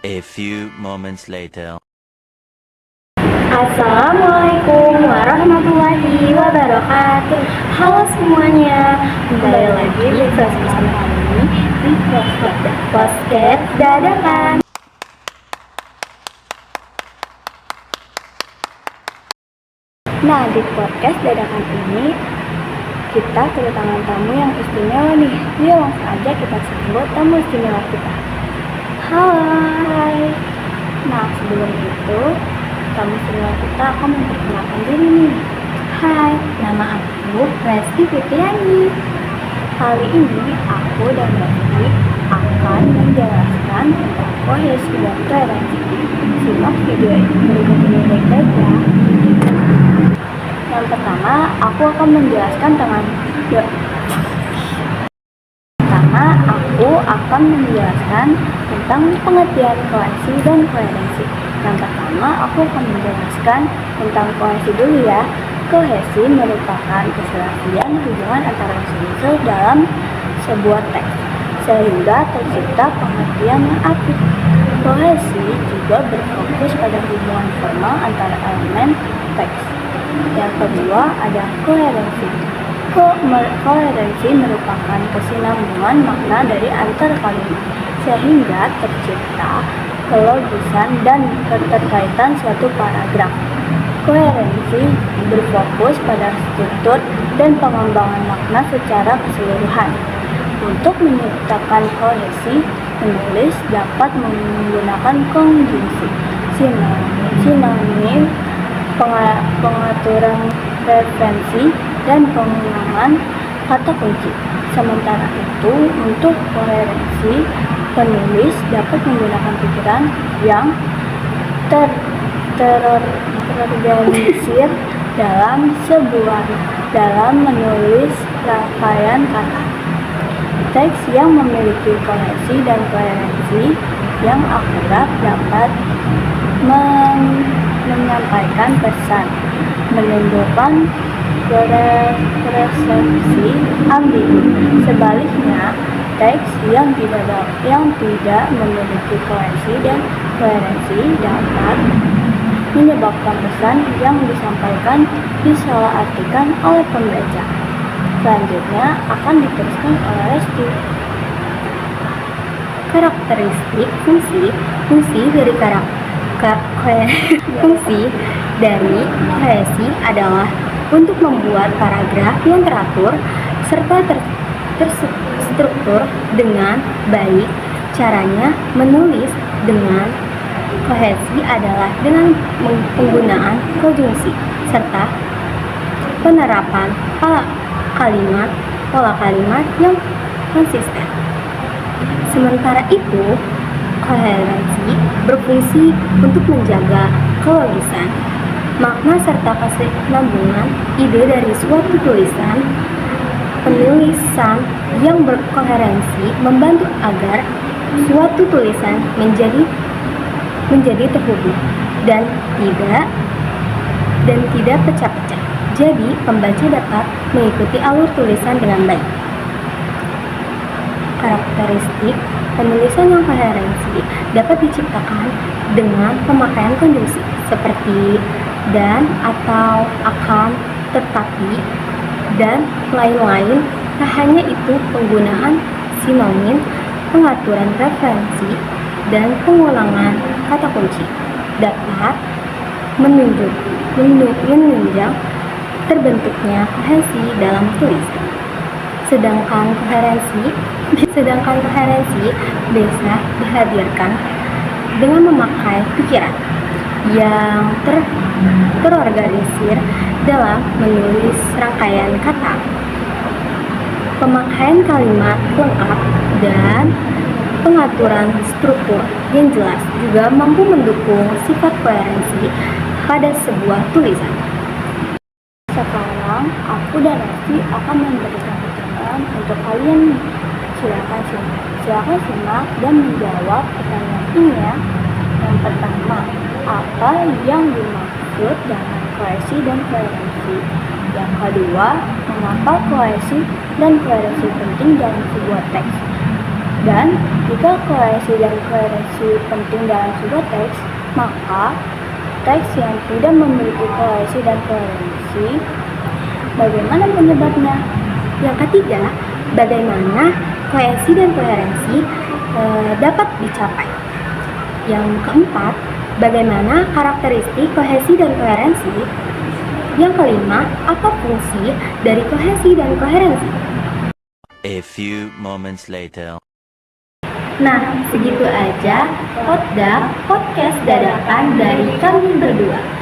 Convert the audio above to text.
A few moments later. Assalamualaikum warahmatullahi wabarakatuh. Halo semuanya, kembali lagi bersama kami di podcast dadakan. Nah, di podcast dadakan ini kita kedatangan tamu yang istimewa nih. Yuk langsung aja kita sambut tamu istimewa kita. Hai. Nah, sebelum itu tamu istimewa kita akan memperkenalkan diri nih. Hai, nama aku Resti Fitriani. Kali ini aku dan Resti akan menjelaskan tentang kohesi dan toleransi. Simak video berikut ini baik-baik ya. Yang pertama, aku akan menjelaskan tentang pengertian kohesi dan koherensi. Yang pertama, aku akan menjelaskan tentang kohesi dulu ya. Kohesi merupakan keserasian hubungan antara unsur-unsur dalam sebuah teks, sehingga tercipta pengertian yang apik. Kohesi juga berfokus pada hubungan formal antara elemen teks. Yang kedua ada koherensi. Koherensi merupakan kesinambungan makna dari antar kalimat, sehingga tercipta kelogisan dan keterkaitan suatu paragraf. Koherensi berfokus pada struktur dan pengembangan makna secara keseluruhan. Untuk menciptakan kohesi, penulis dapat menggunakan konjungsi, sinonim, pengaturan referensi, dan pengulangan kata kunci. Sementara itu, untuk koherensi, penulis dapat menggunakan pikiran yang terorganisir dalam menulis rangkaian kata. Teks yang memiliki kohesi dan koherensi yang akurat dapat menyampaikan pesan, menimbulkan persepsi ambigu. Sebaliknya, teks yang tidak memiliki kohesi dan koherensi dapat menyebabkan pesan yang disampaikan disalahartikan oleh pembaca. Selanjutnya akan diteruskan oleh Resti. Karakteristik fungsi dari kohesi adalah untuk membuat paragraf yang teratur serta terstruktur dengan baik. Caranya menulis dengan kohesi adalah dengan penggunaan konjungsi serta penerapan pola kalimat yang konsisten. Sementara itu, koherensi berfungsi untuk menjaga kelogisan, makna serta kesinambungan ide dari suatu tulisan. Penulisan yang berkoherensi membantu agar suatu tulisan menjadi terhubung dan tidak pecah-pecah. Jadi, pembaca dapat mengikuti alur tulisan dengan baik. Karakteristik penulisan yang koherensi dapat diciptakan dengan pemakaian konjungsi seperti dan, atau, akan, tetapi, dan lain-lain. Tak hanya itu, penggunaan sinonim, pengaturan referensi, dan pengulangan kata kunci dapat menunjang terbentuknya kohesi dalam tulisan. Sedangkan koherensi bisa dihadirkan dengan memakai pikiran yang terorganisir dalam menulis rangkaian kata, pemakaian kalimat lengkap, dan pengaturan struktur yang jelas juga mampu mendukung sifat koherensi pada sebuah tulisan. Sekarang aku dan Resti akan memberikan pertanyaan untuk kalian. Silakan simak dan menjawab pertanyaan ini ya. Yang pertama, apa yang dimaksud dengan kohesi dan koherensi? Yang kedua, mengapa kohesi dan koherensi penting dalam sebuah teks? Dan jika kohesi dan koherensi penting dalam sebuah teks, maka teks yang tidak memiliki kohesi dan koherensi, bagaimana penyebabnya? Yang ketiga, bagaimana kohesi dan koherensi dapat dicapai. Yang keempat, bagaimana karakteristik kohesi dan koherensi. Yang kelima, apa fungsi dari kohesi dan koherensi. A few moments later. Nah, segitu aja podcast dadakan dari kami berdua.